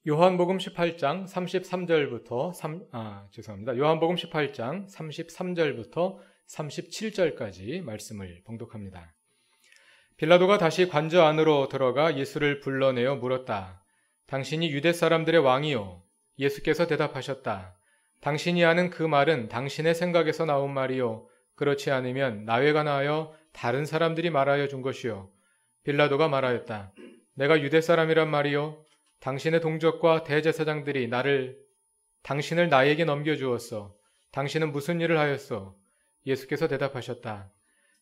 요한복음 18장 33절부터 요한복음 18장 33절부터 37절까지 말씀을 봉독합니다. 빌라도가 다시 관저 안으로 들어가 예수를 불러내어 물었다. 당신이 유대 사람들의 왕이요? 예수께서 대답하셨다. 당신이 하는 그 말은 당신의 생각에서 나온 말이요. 그렇지 않으면 나회가 나하여 다른 사람들이 말하여 준 것이요. 빌라도가 말하였다. 내가 유대 사람이란 말이요. 당신의 동족과 대제사장들이 당신을 나에게 넘겨주었어. 당신은 무슨 일을 하였어? 예수께서 대답하셨다.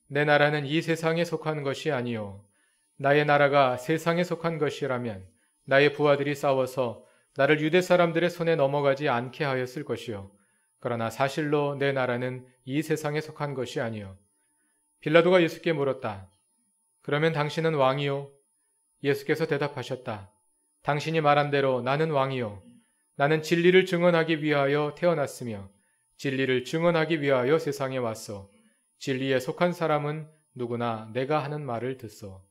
내 나라는 이 세상에 속한 것이 아니요. 나의 나라가 세상에 속한 것이라면 나의 부하들이 싸워서 나를 유대 사람들의 손에 넘어가지 않게 하였을 것이요. 그러나 사실로 내 나라는 이 세상에 속한 것이 아니요. 빌라도가 예수께 물었다. 그러면 당신은 왕이요? 예수께서 대답하셨다. 당신이 말한 대로 나는 왕이요. 나는 진리를 증언하기 위하여 태어났으며 진리를 증언하기 위하여 세상에 왔소. 진리에 속한 사람은 누구나 내가 하는 말을 듣소.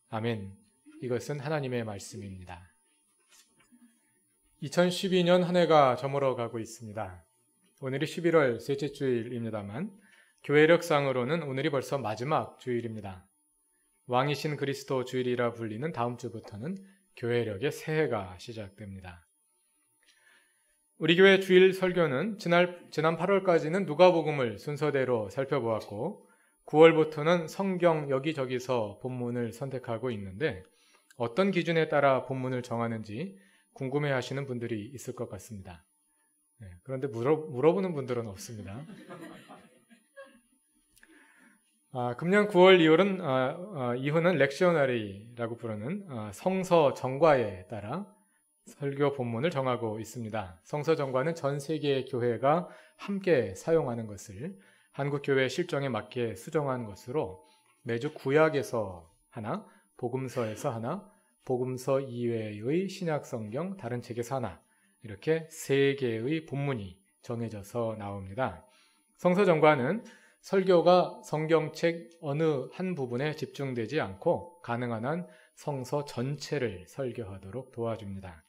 아멘. 이것은 하나님의 말씀입니다. 2012년 한 해가 저물어 가고 있습니다. 오늘이 11월 셋째 주일입니다만 교회력상으로는 오늘이 벌써 마지막 주일입니다. 왕이신 그리스도 주일이라 불리는 다음 주부터는 교회력의 새해가 시작됩니다. 우리 교회 주일 설교는 지난 8월까지는 누가복음을 순서대로 살펴보았고 9월부터는 성경 여기저기서 본문을 선택하고 있는데 어떤 기준에 따라 본문을 정하는지 궁금해하시는 분들이 있을 것 같습니다. 그런데 물어보는 분들은 없습니다. 금년 9월 이후는 렉셔너리라고 부르는 성서 정과에 따라 설교 본문을 정하고 있습니다. 성서 정과는 전 세계의 교회가 함께 사용하는 것을 한국교회 실정에 맞게 수정한 것으로 매주 구약에서 하나, 복음서에서 하나, 복음서 이외의 신약성경 다른 책에서 하나 이렇게 세 개의 본문이 정해져서 나옵니다. 성서 정과는 설교가 성경책 어느 한 부분에 집중되지 않고 가능한 한 성서 전체를 설교하도록 도와줍니다.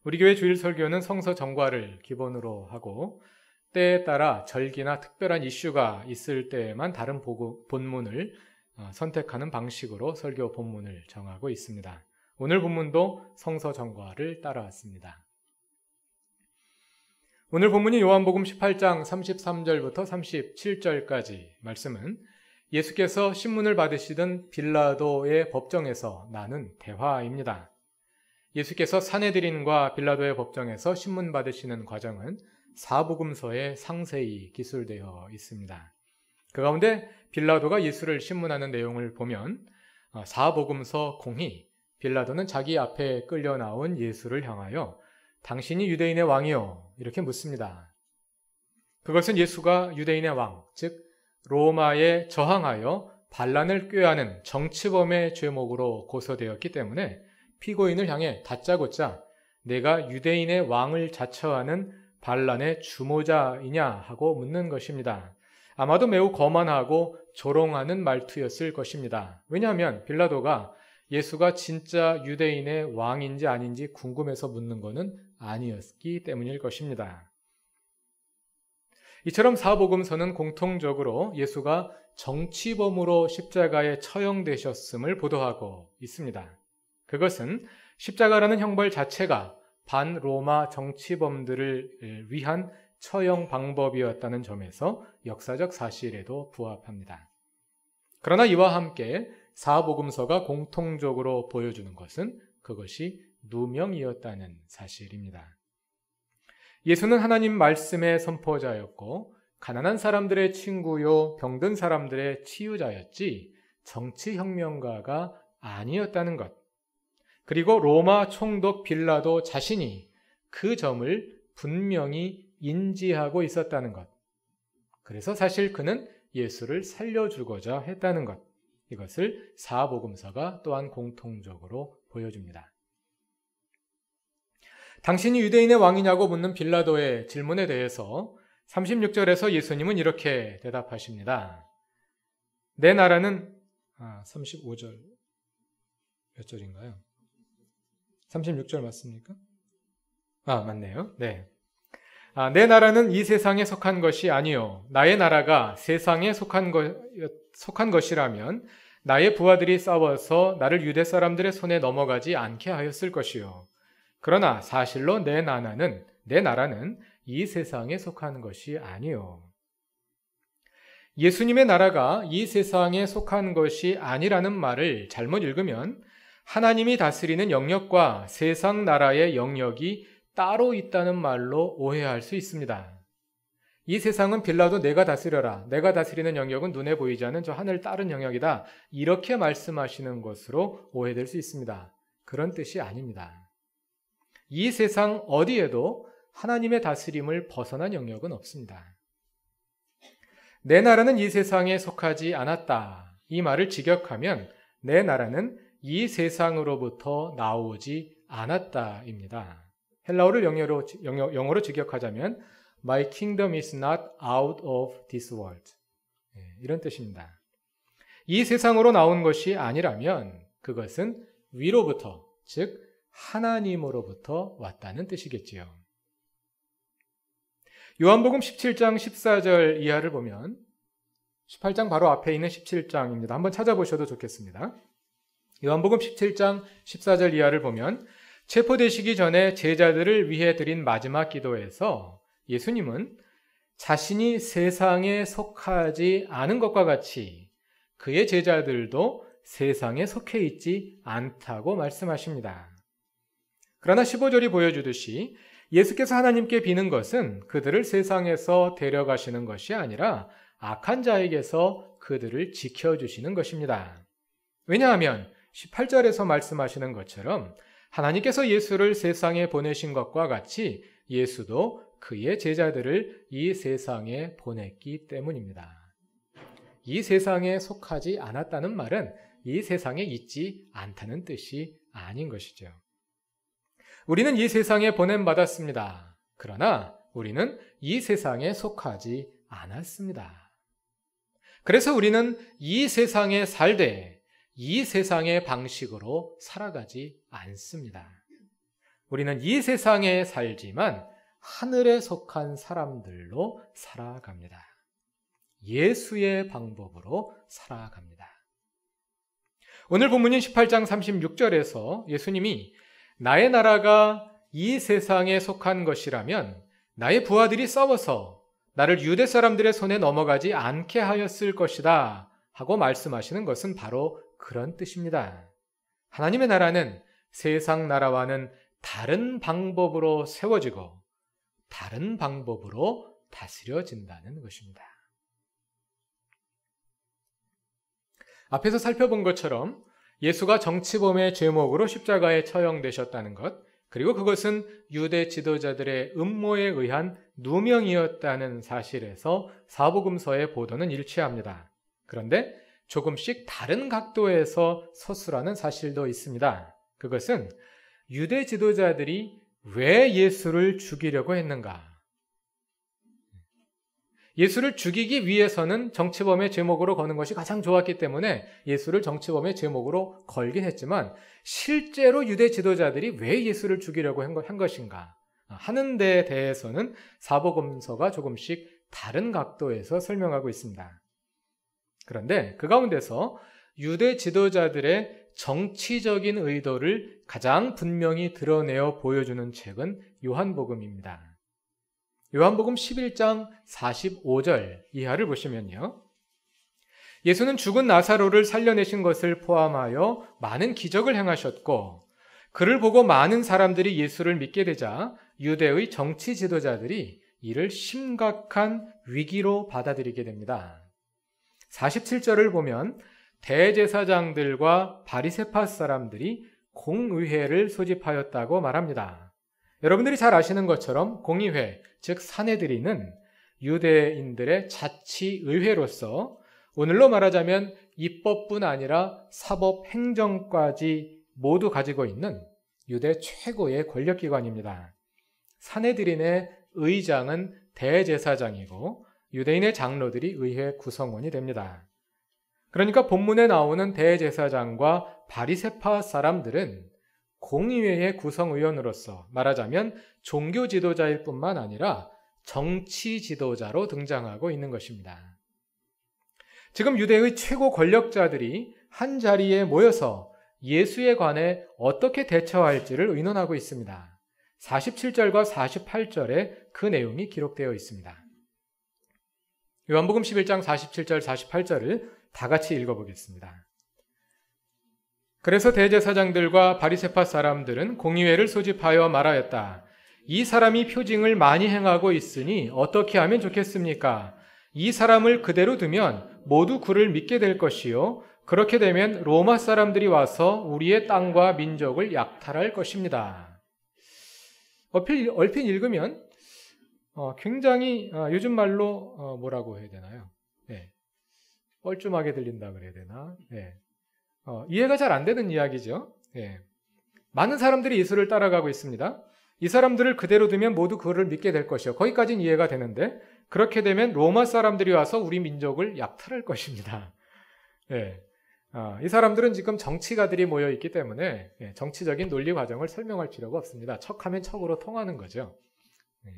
우리 교회 주일 설교는 성서 정과를 기본으로 하고 때에 따라 절기나 특별한 이슈가 있을 때에만 다른 본문을 선택하는 방식으로 설교 본문을 정하고 있습니다. 오늘 본문도 성서 정과를 따라왔습니다. 오늘 본문이 요한복음 18장 33절부터 37절까지 말씀은 예수께서 신문을 받으시던 빌라도의 법정에서 나눈 대화입니다. 예수께서 산헤드린과 빌라도의 법정에서 신문 받으시는 과정은 사복음서에 상세히 기술되어 있습니다. 그 가운데 빌라도가 예수를 신문하는 내용을 보면 사복음서 공히 빌라도는 자기 앞에 끌려 나온 예수를 향하여 당신이 유대인의 왕이요? 이렇게 묻습니다. 그것은 예수가 유대인의 왕, 즉 로마에 저항하여 반란을 꾀하는 정치범의 죄목으로 고소되었기 때문에 피고인을 향해 다짜고짜 내가 유대인의 왕을 자처하는 반란의 주모자이냐 하고 묻는 것입니다. 아마도 매우 거만하고 조롱하는 말투였을 것입니다. 왜냐하면 빌라도가 예수가 진짜 유대인의 왕인지 아닌지 궁금해서 묻는 것은 아니었기 때문일 것입니다. 이처럼 사복음서는 공통적으로 예수가 정치범으로 십자가에 처형되셨음을 보도하고 있습니다. 그것은 십자가라는 형벌 자체가 반로마 정치범들을 위한 처형 방법이었다는 점에서 역사적 사실에도 부합합니다. 그러나 이와 함께 사복음서가 공통적으로 보여주는 것은 그것이 누명이었다는 사실입니다. 예수는 하나님 말씀의 선포자였고 가난한 사람들의 친구요 병든 사람들의 치유자였지 정치혁명가가 아니었다는 것. 그리고 로마 총독 빌라도 자신이 그 점을 분명히 인지하고 있었다는 것. 그래서 사실 그는 예수를 살려주고자 했다는 것. 이것을 사복음서가 또한 공통적으로 보여줍니다. 당신이 유대인의 왕이냐고 묻는 빌라도의 질문에 대해서 36절에서 예수님은 이렇게 대답하십니다. 내 나라는 35절 몇 절인가요? 36절 맞습니까? 맞네요. 네. 내 나라는 이 세상에 속한 것이 아니요. 나의 나라가 세상에 속한 것이라면 나의 부하들이 싸워서 나를 유대 사람들의 손에 넘어가지 않게 하였을 것이요. 그러나 사실로 내 나라는 이 세상에 속한 것이 아니요. 예수님의 나라가 이 세상에 속한 것이 아니라는 말을 잘못 읽으면 하나님이 다스리는 영역과 세상 나라의 영역이 따로 있다는 말로 오해할 수 있습니다. 이 세상은 빌라도 내가 다스려라. 내가 다스리는 영역은 눈에 보이지 않는 저 하늘 다른 영역이다. 이렇게 말씀하시는 것으로 오해될 수 있습니다. 그런 뜻이 아닙니다. 이 세상 어디에도 하나님의 다스림을 벗어난 영역은 없습니다. 내 나라는 이 세상에 속하지 않았다. 이 말을 직역하면 내 나라는 이 세상으로부터 나오지 않았다입니다. 헬라어를 영어로 직역하자면 My kingdom is not out of this world. 이런 뜻입니다. 이 세상으로 나온 것이 아니라면 그것은 위로부터, 즉 하나님으로부터 왔다는 뜻이겠지요. 요한복음 17장 14절 이하를 보면 18장 바로 앞에 있는 17장입니다. 한번 찾아보셔도 좋겠습니다. 요한복음 17장 14절 이하를 보면 체포되시기 전에 제자들을 위해 드린 마지막 기도에서 예수님은 자신이 세상에 속하지 않은 것과 같이 그의 제자들도 세상에 속해 있지 않다고 말씀하십니다. 그러나 15절이 보여주듯이 예수께서 하나님께 비는 것은 그들을 세상에서 데려가시는 것이 아니라 악한 자에게서 그들을 지켜주시는 것입니다. 왜냐하면 18절에서 말씀하시는 것처럼 하나님께서 예수를 세상에 보내신 것과 같이 예수도 그의 제자들을 이 세상에 보냈기 때문입니다. 이 세상에 속하지 않았다는 말은 이 세상에 있지 않다는 뜻이 아닌 것이죠. 우리는 이 세상에 보냄받았습니다. 그러나 우리는 이 세상에 속하지 않았습니다. 그래서 우리는 이 세상에 살되 이 세상의 방식으로 살아가지 않습니다. 우리는 이 세상에 살지만 하늘에 속한 사람들로 살아갑니다. 예수의 방법으로 살아갑니다. 오늘 본문인 18장 36절에서 예수님이 나의 나라가 이 세상에 속한 것이라면 나의 부하들이 싸워서 나를 유대 사람들의 손에 넘어가지 않게 하였을 것이다 하고 말씀하시는 것은 바로 그런 뜻입니다. 하나님의 나라는 세상 나라와는 다른 방법으로 세워지고 다른 방법으로 다스려진다는 것입니다. 앞에서 살펴본 것처럼 예수가 정치범의 제목으로 십자가에 처형되셨다는 것, 그리고 그것은 유대 지도자들의 음모에 의한 누명이었다는 사실에서 사복음서의 보도는 일치합니다. 그런데 조금씩 다른 각도에서 서술하는 사실도 있습니다. 그것은 유대 지도자들이 왜 예수를 죽이려고 했는가? 예수를 죽이기 위해서는 정치범의 제목으로 거는 것이 가장 좋았기 때문에 예수를 정치범의 제목으로 걸긴 했지만 실제로 유대 지도자들이 왜 예수를 죽이려고 한 것인가 하는 데에 대해서는 사복음서가 조금씩 다른 각도에서 설명하고 있습니다. 그런데 그 가운데서 유대 지도자들의 정치적인 의도를 가장 분명히 드러내어 보여주는 책은 요한복음입니다. 요한복음 11장 45절 이하를 보시면요. 예수는 죽은 나사로를 살려내신 것을 포함하여 많은 기적을 행하셨고 그를 보고 많은 사람들이 예수를 믿게 되자 유대의 정치 지도자들이 이를 심각한 위기로 받아들이게 됩니다. 47절을 보면 대제사장들과 바리새파 사람들이 공의회를 소집하였다고 말합니다. 여러분들이 잘 아시는 것처럼 공의회, 즉 사내들이는 유대인들의 자치의회로서 오늘로 말하자면 입법뿐 아니라 사법, 행정까지 모두 가지고 있는 유대 최고의 권력기관입니다. 사내들인의 의장은 대제사장이고 유대인의 장로들이 의회 구성원이 됩니다. 그러니까 본문에 나오는 대제사장과 바리새파 사람들은 공의회의 구성의원으로서 말하자면 종교 지도자일 뿐만 아니라 정치 지도자로 등장하고 있는 것입니다. 지금 유대의 최고 권력자들이 한 자리에 모여서 예수에 관해 어떻게 대처할지를 의논하고 있습니다. 47절과 48절에 그 내용이 기록되어 있습니다. 요한복음 11장 47절, 48절을 다 같이 읽어보겠습니다. 그래서 대제사장들과 바리새파 사람들은 공의회를 소집하여 말하였다. 이 사람이 표징을 많이 행하고 있으니 어떻게 하면 좋겠습니까? 이 사람을 그대로 두면 모두 그를 믿게 될 것이요. 그렇게 되면 로마 사람들이 와서 우리의 땅과 민족을 약탈할 것입니다. 얼핏 읽으면 굉장히 요즘 말로 뭐라고 해야 되나요? 네. 뻘쭘하게 들린다 그래야 되나? 네. 이해가 잘 안 되는 이야기죠. 네. 많은 사람들이 예수를 따라가고 있습니다. 이 사람들을 그대로 두면 모두 그를 믿게 될 것이요. 거기까지는 이해가 되는데 그렇게 되면 로마 사람들이 와서 우리 민족을 약탈할 것입니다. 네. 이 사람들은 지금 정치가들이 모여 있기 때문에 정치적인 논리 과정을 설명할 필요가 없습니다. 척하면 척으로 통하는 거죠. 네.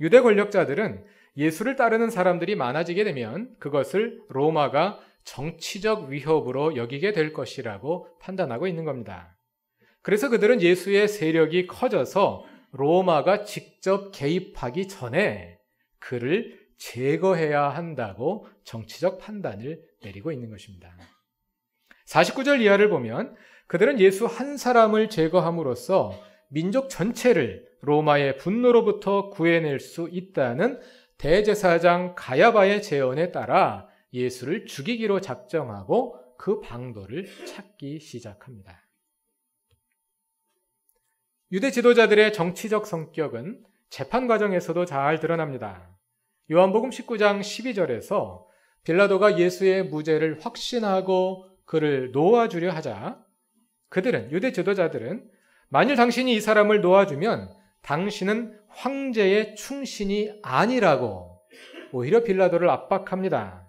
유대 권력자들은 예수를 따르는 사람들이 많아지게 되면 그것을 로마가 정치적 위협으로 여기게 될 것이라고 판단하고 있는 겁니다. 그래서 그들은 예수의 세력이 커져서 로마가 직접 개입하기 전에 그를 제거해야 한다고 정치적 판단을 내리고 있는 것입니다. 49절 이하를 보면 그들은 예수 한 사람을 제거함으로써 민족 전체를 로마의 분노로부터 구해낼 수 있다는 대제사장 가야바의 제언에 따라 예수를 죽이기로 작정하고 그 방도를 찾기 시작합니다. 유대 지도자들의 정치적 성격은 재판 과정에서도 잘 드러납니다. 요한복음 19장 12절에서 빌라도가 예수의 무죄를 확신하고 그를 놓아주려 하자 그들은, 유대 지도자들은 만일 당신이 이 사람을 놓아주면 당신은 황제의 충신이 아니라고 오히려 빌라도를 압박합니다.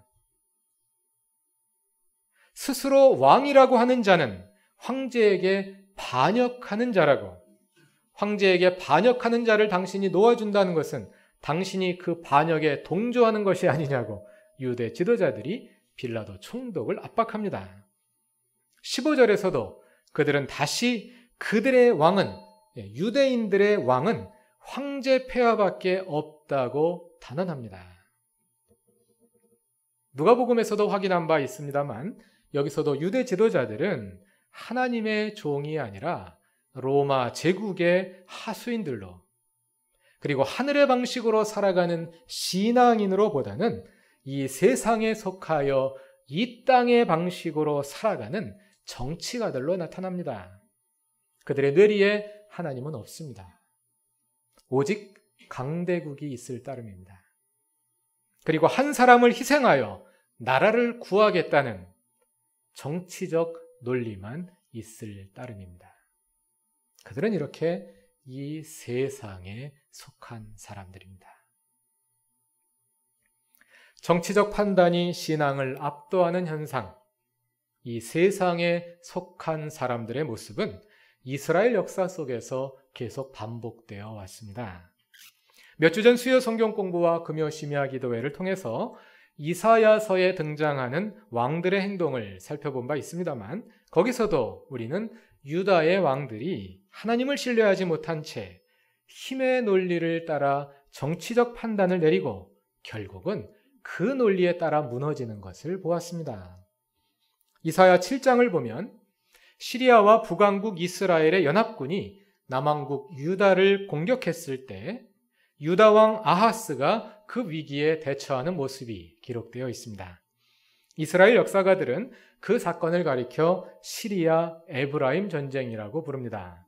스스로 왕이라고 하는 자는 황제에게 반역하는 자라고, 황제에게 반역하는 자를 당신이 놓아준다는 것은 당신이 그 반역에 동조하는 것이 아니냐고 유대 지도자들이 빌라도 총독을 압박합니다. 15절에서도 그들은 다시 그들의 왕은, 유대인들의 왕은 황제 폐하밖에 없다고 단언합니다. 누가복음에서도 확인한 바 있습니다만 여기서도 유대 지도자들은 하나님의 종이 아니라 로마 제국의 하수인들로, 그리고 하늘의 방식으로 살아가는 신앙인으로 보다는 이 세상에 속하여 이 땅의 방식으로 살아가는 정치가들로 나타납니다. 그들의 뇌리에 하나님은 없습니다. 오직 강대국이 있을 따름입니다. 그리고 한 사람을 희생하여 나라를 구하겠다는 정치적 논리만 있을 따름입니다. 그들은 이렇게 이 세상에 속한 사람들입니다. 정치적 판단이 신앙을 압도하는 현상, 이 세상에 속한 사람들의 모습은 이스라엘 역사 속에서 계속 반복되어 왔습니다. 몇 주 전 수요 성경 공부와 금요 심야 기도회를 통해서 이사야서에 등장하는 왕들의 행동을 살펴본 바 있습니다만 거기서도 우리는 유다의 왕들이 하나님을 신뢰하지 못한 채 힘의 논리를 따라 정치적 판단을 내리고 결국은 그 논리에 따라 무너지는 것을 보았습니다. 이사야 7장을 보면 시리아와 북왕국 이스라엘의 연합군이 남왕국 유다를 공격했을 때 유다 왕 아하스가 그 위기에 대처하는 모습이 기록되어 있습니다. 이스라엘 역사가들은 그 사건을 가리켜 시리아 에브라임 전쟁이라고 부릅니다.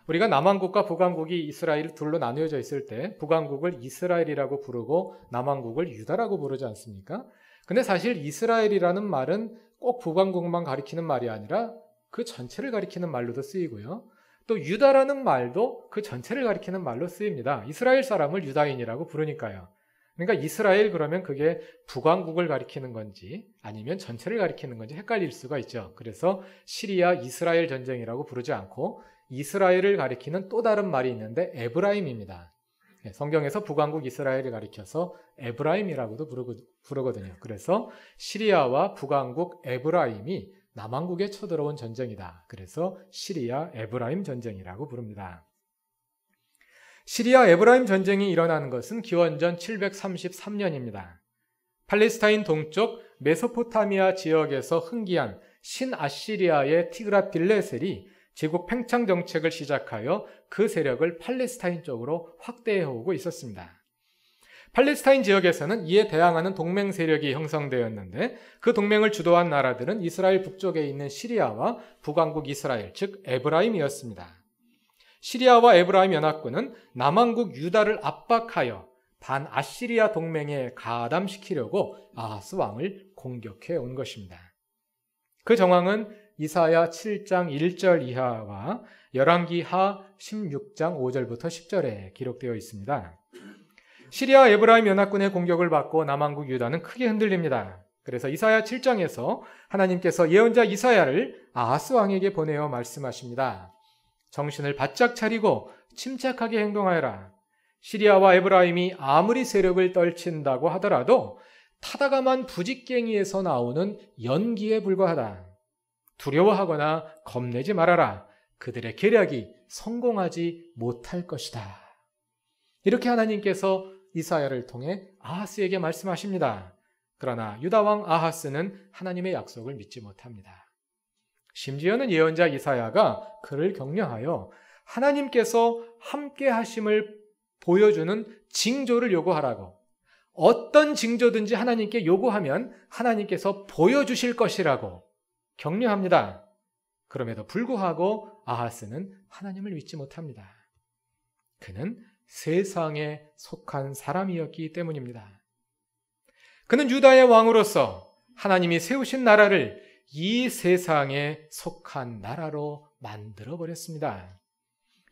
우리가 남왕국과 북왕국이 이스라엘 둘로 나누어져 있을 때 북왕국을 이스라엘이라고 부르고 남왕국을 유다라고 부르지 않습니까? 근데 사실 이스라엘이라는 말은 꼭 북왕국만 가리키는 말이 아니라 그 전체를 가리키는 말로도 쓰이고요. 또 유다라는 말도 그 전체를 가리키는 말로 쓰입니다. 이스라엘 사람을 유다인이라고 부르니까요. 그러니까 이스라엘 그러면 그게 북왕국을 가리키는 건지 아니면 전체를 가리키는 건지 헷갈릴 수가 있죠. 그래서 시리아 이스라엘 전쟁이라고 부르지 않고 이스라엘을 가리키는 또 다른 말이 있는데 에브라임입니다. 성경에서 북왕국 이스라엘을 가리켜서 에브라임이라고도 부르거든요. 그래서 시리아와 북왕국 에브라임이 남왕국에 쳐들어온 전쟁이다. 그래서 시리아 에브라임 전쟁이라고 부릅니다. 시리아 에브라임 전쟁이 일어나는 것은 기원전 733년입니다. 팔레스타인 동쪽 메소포타미아 지역에서 흥기한 신아시리아의 티그랏빌레셀이 제국 팽창 정책을 시작하여 그 세력을 팔레스타인 쪽으로 확대해 오고 있었습니다. 팔레스타인 지역에서는 이에 대항하는 동맹 세력이 형성되었는데 그 동맹을 주도한 나라들은 이스라엘 북쪽에 있는 시리아와 북왕국 이스라엘, 즉 에브라임이었습니다. 시리아와 에브라임 연합군은 남왕국 유다를 압박하여 반아시리아 동맹에 가담시키려고 아하스 왕을 공격해 온 것입니다. 그 정황은 이사야 7장 1절 이하와 열왕기하 16장 5절부터 10절에 기록되어 있습니다. 시리아 에브라임 연합군의 공격을 받고 남왕국 유다는 크게 흔들립니다. 그래서 이사야 7장에서 하나님께서 예언자 이사야를 아하스 왕에게 보내어 말씀하십니다. 정신을 바짝 차리고 침착하게 행동하여라. 시리아와 에브라임이 아무리 세력을 떨친다고 하더라도 타다감한 부직갱이에서 나오는 연기에 불과하다. 두려워하거나 겁내지 말아라. 그들의 계략이 성공하지 못할 것이다. 이렇게 하나님께서 이사야를 통해 아하스에게 말씀하십니다. 그러나 유다왕 아하스는 하나님의 약속을 믿지 못합니다. 심지어는 예언자 이사야가 그를 격려하여 하나님께서 함께 하심을 보여주는 징조를 요구하라고, 어떤 징조든지 하나님께 요구하면 하나님께서 보여주실 것이라고 격려합니다. 그럼에도 불구하고 아하스는 하나님을 믿지 못합니다. 그는 세상에 속한 사람이었기 때문입니다. 그는 유다의 왕으로서 하나님이 세우신 나라를 이 세상에 속한 나라로 만들어버렸습니다.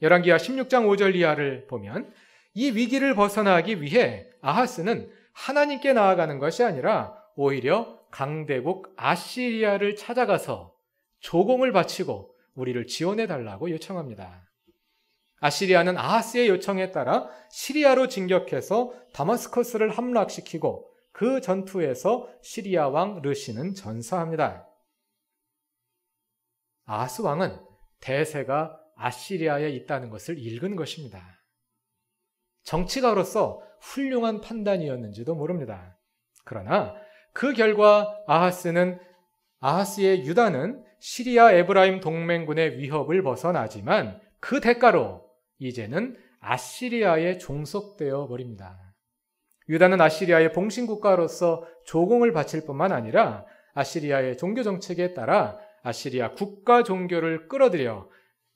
열왕기하 16장 5절 이하를 보면 이 위기를 벗어나기 위해 아하스는 하나님께 나아가는 것이 아니라 오히려 강대국 아시리아를 찾아가서 조공을 바치고 우리를 지원해달라고 요청합니다. 아시리아는 아하스의 요청에 따라 시리아로 진격해서 다마스커스를 함락시키고 그 전투에서 시리아 왕 르신은 전사합니다. 아하스 왕은 대세가 아시리아에 있다는 것을 읽은 것입니다. 정치가로서 훌륭한 판단이었는지도 모릅니다. 그러나 그 결과 아하스의 유다는 시리아 에브라임 동맹군의 위협을 벗어나지만 그 대가로 이제는 아시리아에 종속되어 버립니다. 유다는 아시리아의 봉신국가로서 조공을 바칠 뿐만 아니라 아시리아의 종교 정책에 따라 아시리아 국가 종교를 끌어들여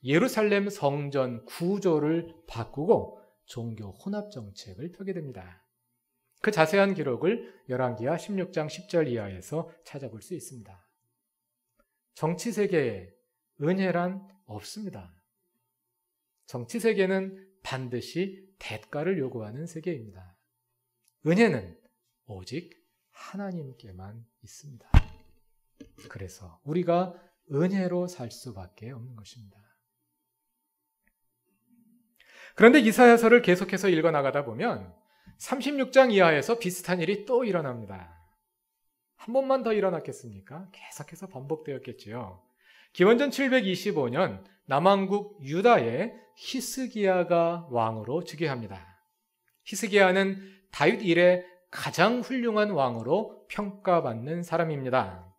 예루살렘 성전 구조를 바꾸고 종교 혼합 정책을 펴게 됩니다. 그 자세한 기록을 열왕기하 16장 10절 이하에서 찾아볼 수 있습니다. 정치 세계에 은혜란 없습니다. 정치 세계는 반드시 대가를 요구하는 세계입니다. 은혜는 오직 하나님께만 있습니다. 그래서 우리가 은혜로 살 수밖에 없는 것입니다. 그런데 이사야서를 계속해서 읽어나가다 보면 36장 이하에서 비슷한 일이 또 일어납니다. 한 번만 더 일어났겠습니까? 계속해서 반복되었겠지요. 기원전 725년 남왕국 유다의 히스기야가 왕으로 즉위합니다. 히스기야는 다윗 이래 가장 훌륭한 왕으로 평가받는 사람입니다.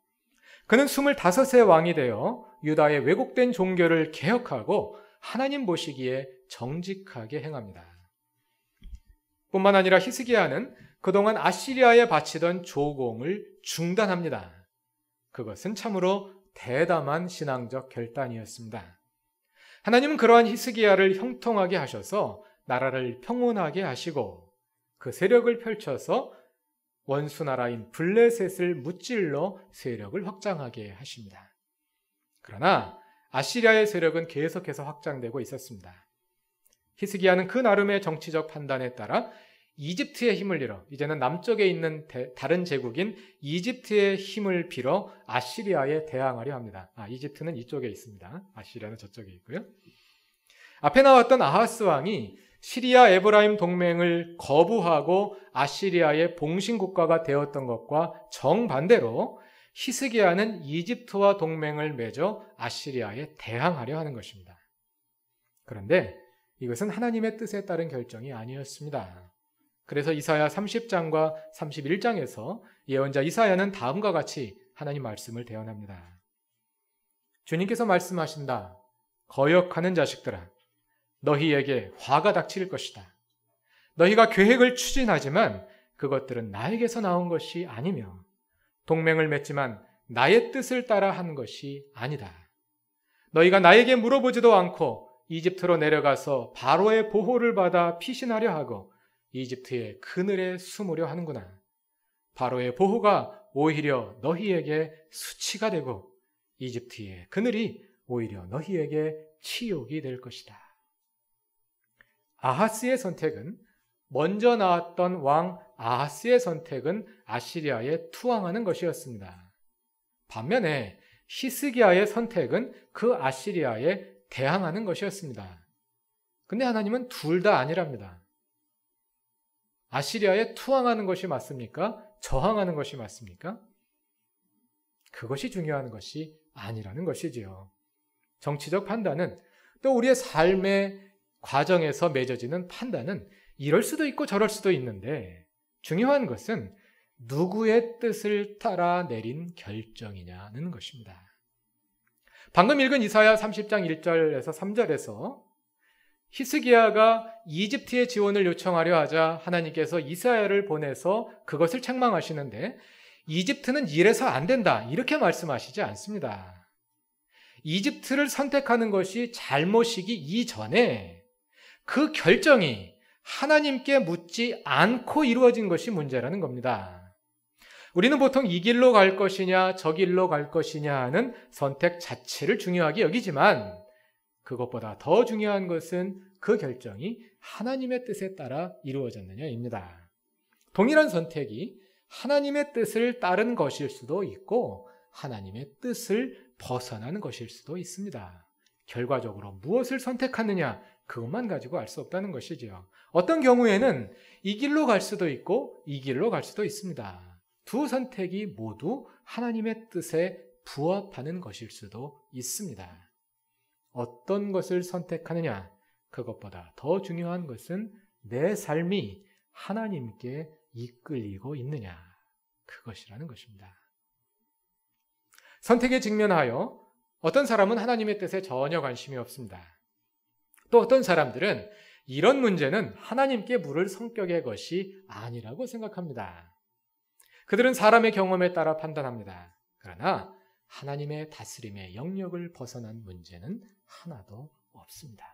그는 25세 왕이 되어 유다의 왜곡된 종교를 개혁하고 하나님 보시기에 정직하게 행합니다. 뿐만 아니라 히스기야는 그동안 아시리아에 바치던 조공을 중단합니다. 그것은 참으로 대담한 신앙적 결단이었습니다. 하나님은 그러한 히스기야를 형통하게 하셔서 나라를 평온하게 하시고 그 세력을 펼쳐서 원수 나라인 블레셋을 무찔러 세력을 확장하게 하십니다. 그러나 아시리아의 세력은 계속해서 확장되고 있었습니다. 히스기야는 그 나름의 정치적 판단에 따라 이집트의 힘을 빌어, 이제는 남쪽에 있는 다른 제국인 이집트의 힘을 빌어 아시리아에 대항하려 합니다. 이집트는 이쪽에 있습니다. 아시리아는 저쪽에 있고요. 앞에 나왔던 아하스 왕이 시리아 에브라임 동맹을 거부하고 아시리아의 봉신국가가 되었던 것과 정반대로 히스기야는 이집트와 동맹을 맺어 아시리아에 대항하려 하는 것입니다. 그런데 이것은 하나님의 뜻에 따른 결정이 아니었습니다. 그래서 이사야 30장과 31장에서 예언자 이사야는 다음과 같이 하나님 말씀을 대언합니다. 주님께서 말씀하신다. 거역하는 자식들아, 너희에게 화가 닥칠 것이다. 너희가 계획을 추진하지만 그것들은 나에게서 나온 것이 아니며 동맹을 맺지만 나의 뜻을 따라 한 것이 아니다. 너희가 나에게 물어보지도 않고 이집트로 내려가서 바로의 보호를 받아 피신하려 하고 이집트의 그늘에 숨으려 하는구나. 바로의 보호가 오히려 너희에게 수치가 되고 이집트의 그늘이 오히려 너희에게 치욕이 될 것이다. 아하스의 선택은 먼저 나왔던 왕 아하스의 선택은 아시리아에 투항하는 것이었습니다. 반면에 히스기야의 선택은 그 아시리아에 대항하는 것이었습니다. 근데 하나님은 둘 다 아니랍니다. 아시리아에 투항하는 것이 맞습니까? 저항하는 것이 맞습니까? 그것이 중요한 것이 아니라는 것이지요. 정치적 판단은 또 우리의 삶의 과정에서 맺어지는 판단은 이럴 수도 있고 저럴 수도 있는데 중요한 것은 누구의 뜻을 따라 내린 결정이냐는 것입니다. 방금 읽은 이사야 30장 1절에서 3절에서 히스기야가 이집트의 지원을 요청하려 하자 하나님께서 이사야를 보내서 그것을 책망하시는데 이집트는 이래서 안 된다 이렇게 말씀하시지 않습니다. 이집트를 선택하는 것이 잘못이기 이전에 그 결정이 하나님께 묻지 않고 이루어진 것이 문제라는 겁니다. 우리는 보통 이 길로 갈 것이냐 저 길로 갈 것이냐 하는 선택 자체를 중요하게 여기지만 그것보다 더 중요한 것은 그 결정이 하나님의 뜻에 따라 이루어졌느냐입니다. 동일한 선택이 하나님의 뜻을 따른 것일 수도 있고 하나님의 뜻을 벗어나는 것일 수도 있습니다. 결과적으로 무엇을 선택하느냐 그것만 가지고 알 수 없다는 것이지요. 어떤 경우에는 이 길로 갈 수도 있고 이 길로 갈 수도 있습니다. 두 선택이 모두 하나님의 뜻에 부합하는 것일 수도 있습니다. 어떤 것을 선택하느냐 그것보다 더 중요한 것은 내 삶이 하나님께 이끌리고 있느냐 그것이라는 것입니다. 선택에 직면하여 어떤 사람은 하나님의 뜻에 전혀 관심이 없습니다. 또 어떤 사람들은 이런 문제는 하나님께 물을 성격의 것이 아니라고 생각합니다. 그들은 사람의 경험에 따라 판단합니다. 그러나 하나님의 다스림의 영역을 벗어난 문제는 하나도 없습니다.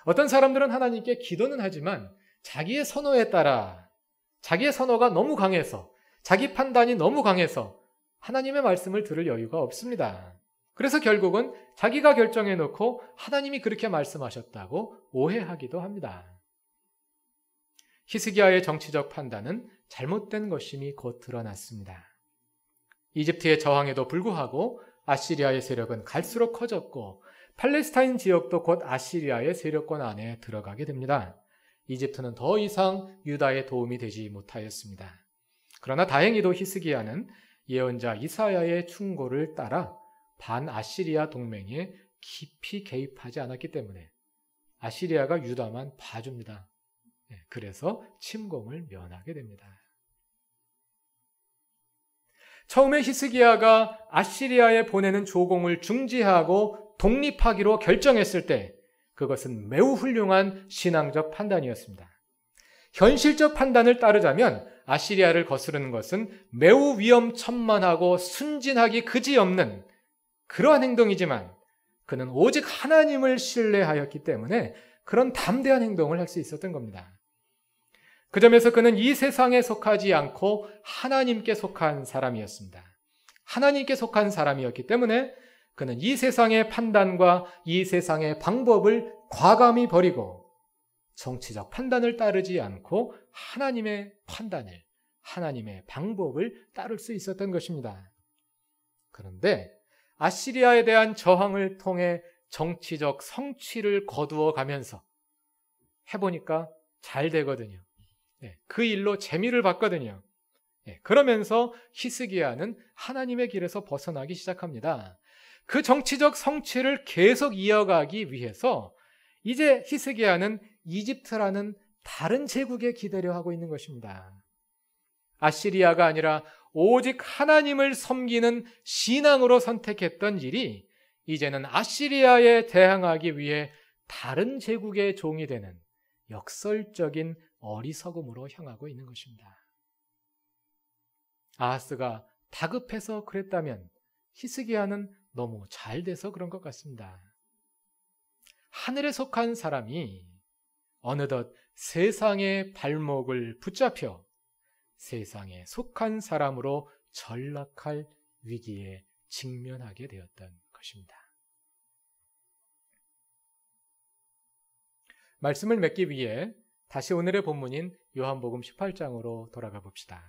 어떤 사람들은 하나님께 기도는 하지만 자기의 선호에 따라 자기의 선호가 너무 강해서 자기 판단이 너무 강해서 하나님의 말씀을 들을 여유가 없습니다. 그래서 결국은 자기가 결정해놓고 하나님이 그렇게 말씀하셨다고 오해하기도 합니다. 히스기야의 정치적 판단은 잘못된 것임이 곧 드러났습니다. 이집트의 저항에도 불구하고 아시리아의 세력은 갈수록 커졌고 팔레스타인 지역도 곧 아시리아의 세력권 안에 들어가게 됩니다. 이집트는 더 이상 유다의 도움이 되지 못하였습니다. 그러나 다행히도 히스기야는 예언자 이사야의 충고를 따라 반아시리아 동맹에 깊이 개입하지 않았기 때문에 아시리아가 유다만 봐줍니다. 그래서 침공을 면하게 됩니다. 처음에 히스기야가 아시리아에 보내는 조공을 중지하고 독립하기로 결정했을 때 그것은 매우 훌륭한 신앙적 판단이었습니다. 현실적 판단을 따르자면 아시리아를 거스르는 것은 매우 위험천만하고 순진하기 그지없는 그러한 행동이지만 그는 오직 하나님을 신뢰하였기 때문에 그런 담대한 행동을 할 수 있었던 겁니다. 그 점에서 그는 이 세상에 속하지 않고 하나님께 속한 사람이었습니다. 하나님께 속한 사람이었기 때문에 그는 이 세상의 판단과 이 세상의 방법을 과감히 버리고 정치적 판단을 따르지 않고 하나님의 판단을, 하나님의 방법을 따를 수 있었던 것입니다. 그런데 아시리아에 대한 저항을 통해 정치적 성취를 거두어 가면서 해보니까 잘 되거든요. 그 일로 재미를 봤거든요. 그러면서 히스기야는 하나님의 길에서 벗어나기 시작합니다. 그 정치적 성취를 계속 이어가기 위해서 이제 히스기야는 이집트라는 다른 제국에 기대려 하고 있는 것입니다. 아시리아가 아니라 오직 하나님을 섬기는 신앙으로 선택했던 일이 이제는 아시리아에 대항하기 위해 다른 제국의 종이 되는 역설적인 어리석음으로 향하고 있는 것입니다. 아하스가 다급해서 그랬다면 히스기야는 너무 잘 돼서 그런 것 같습니다. 하늘에 속한 사람이 어느덧 세상의 발목을 붙잡혀 세상에 속한 사람으로 전락할 위기에 직면하게 되었던 것입니다. 말씀을 맺기 위해 다시 오늘의 본문인 요한복음 18장으로 돌아가 봅시다.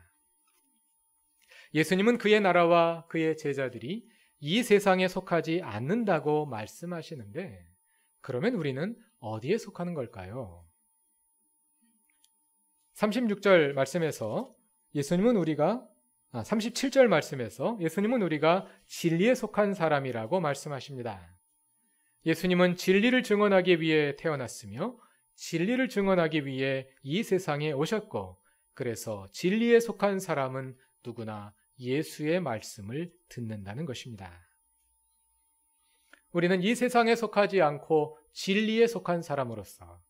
예수님은 그의 나라와 그의 제자들이 이 세상에 속하지 않는다고 말씀하시는데 그러면 우리는 어디에 속하는 걸까요? 36절 말씀에서 예수님은 37절 말씀에서 예수님은 우리가 진리에 속한 사람이라고 말씀하십니다. 예수님은 진리를 증언하기 위해 태어났으며 진리를 증언하기 위해 이 세상에 오셨고 그래서 진리에 속한 사람은 누구나 예수의 말씀을 듣는다는 것입니다. 우리는 이 세상에 속하지 않고 진리에 속한 사람으로서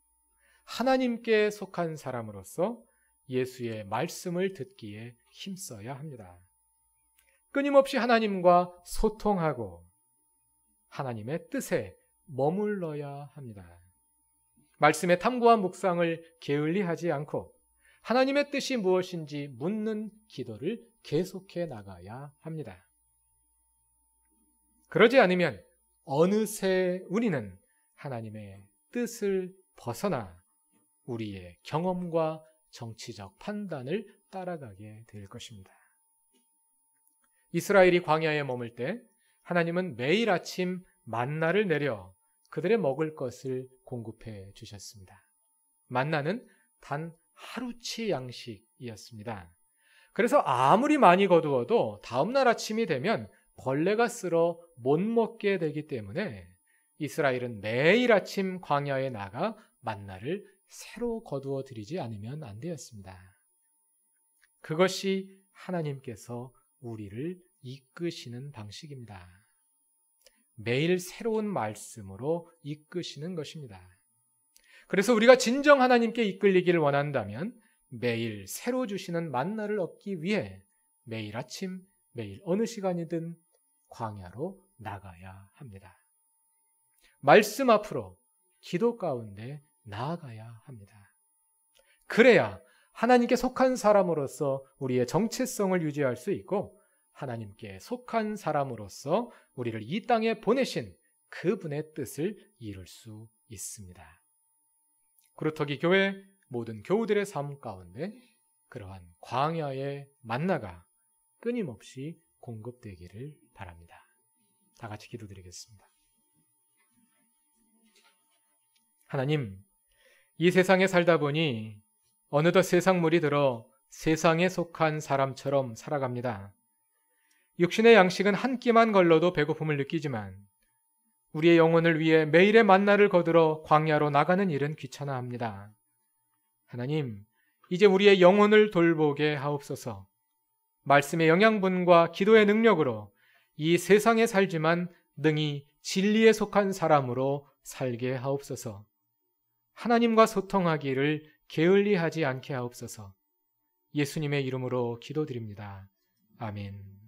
하나님께 속한 사람으로서 예수의 말씀을 듣기에 힘써야 합니다. 끊임없이 하나님과 소통하고 하나님의 뜻에 머물러야 합니다. 말씀의 탐구와 묵상을 게을리하지 않고 하나님의 뜻이 무엇인지 묻는 기도를 계속해 나가야 합니다. 그러지 않으면 어느새 우리는 하나님의 뜻을 벗어나 우리의 경험과 정치적 판단을 따라가게 될 것입니다. 이스라엘이 광야에 머물 때 하나님은 매일 아침 만나를 내려 그들의 먹을 것을 공급해 주셨습니다. 만나는 단 하루치 양식이었습니다. 그래서 아무리 많이 거두어도 다음날 아침이 되면 벌레가 쓸어 못 먹게 되기 때문에 이스라엘은 매일 아침 광야에 나가 만나를 새로 거두어 드리지 않으면 안 되었습니다. 그것이 하나님께서 우리를 이끄시는 방식입니다. 매일 새로운 말씀으로 이끄시는 것입니다. 그래서 우리가 진정 하나님께 이끌리기를 원한다면 매일 새로 주시는 만나를 얻기 위해 매일 아침, 매일 어느 시간이든 광야로 나가야 합니다. 말씀 앞으로 기도 가운데 나아가야 합니다. 그래야 하나님께 속한 사람으로서 우리의 정체성을 유지할 수 있고 하나님께 속한 사람으로서 우리를 이 땅에 보내신 그분의 뜻을 이룰 수 있습니다. 그루터기 교회 모든 교우들의 삶 가운데 그러한 광야의 만나가 끊임없이 공급되기를 바랍니다. 다 같이 기도드리겠습니다. 하나님, 이 세상에 살다 보니 어느덧 세상물이 들어 세상에 속한 사람처럼 살아갑니다. 육신의 양식은 한 끼만 걸러도 배고픔을 느끼지만 우리의 영혼을 위해 매일의 만나를 거두러 광야로 나가는 일은 귀찮아합니다. 하나님, 이제 우리의 영혼을 돌보게 하옵소서. 말씀의 영양분과 기도의 능력으로 이 세상에 살지만 능히 진리에 속한 사람으로 살게 하옵소서. 하나님과 소통하기를 게을리하지 않게 하옵소서. 예수님의 이름으로 기도드립니다. 아멘.